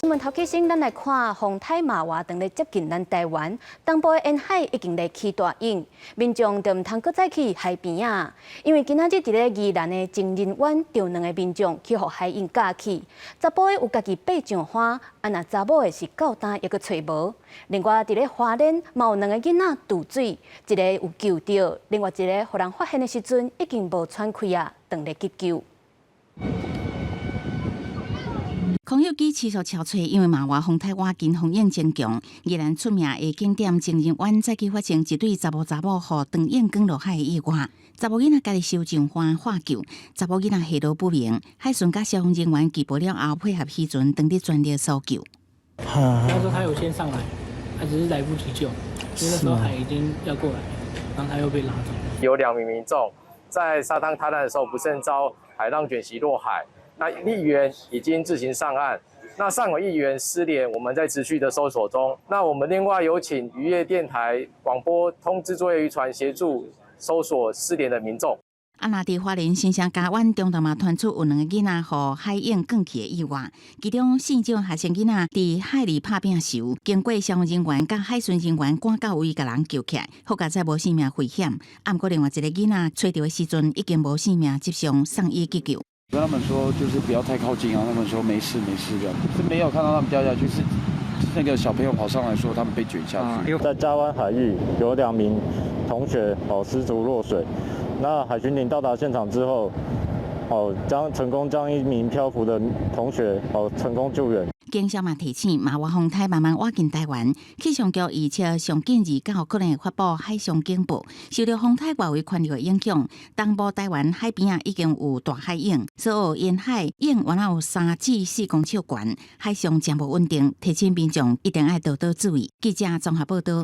新闻头起先，咱来看风台马华等咧接近咱台湾，东部的沿海已经咧起大影，民众就唔通搁再去海边啊，因为今仔日伫咧宜兰的情人湾，就两个民众去互海鹰架去，查甫的有家己爬上花，啊那查某的是到单抑搁找无。另外伫咧花莲，嘛有两个囡仔渡水，一个有救到，另外一个互人发现的时阵已经无喘气啊，等咧急救。 空袭机持续敲吹，因为马华风台瓦近风影真强。宜兰出名的景点情人湾再去发生一对查某互长影降落海的意外。查某囡仔家己收上花化救，查某囡仔下落不明。海巡甲消防人员缉捕了后，配合渔船当地全力搜救。他说他有先上来，他只是来不及救，因为那时候海已经要过来，然后他又被拉走。有2名民众在沙滩踏浪的时候不慎遭海浪卷袭落海。 那议员已经自行上岸，那尚有议员失联，我们在持续的搜索中。那我们另外有请渔业电台广播通知作业渔船协助搜索失联的民众。啊，那伫花莲新城嘉湾中头嘛传出有2个囡仔互海鹰降去的意外，其中4种学生囡仔伫海里拍拼游，经过消防人员甲海巡人员赶到位，甲人救起来，好在再无生命危险。啊，不过另外一个囡仔找到的时阵已经无生命迹象，送医急救。 跟他们说就是不要太靠近啊，他们说没事没事这样，是没有看到他们掉下去，是那个小朋友跑上来说他们被卷下去。在嘉湾海域有2名同学失足落水，那海巡艇到达现场之后，成功将1名漂浮的同学成功救援。 警消嘛提醒，马华风台慢慢挖近台湾，气象局预测上近2到可能会发布海上警报。受到风台外围环流的影响，东部台湾海边已经有大海鹰，所有沿海鹰原来有3至4公尺悬，海上真无稳定，提醒民众一定要多多注意。记者综合报道。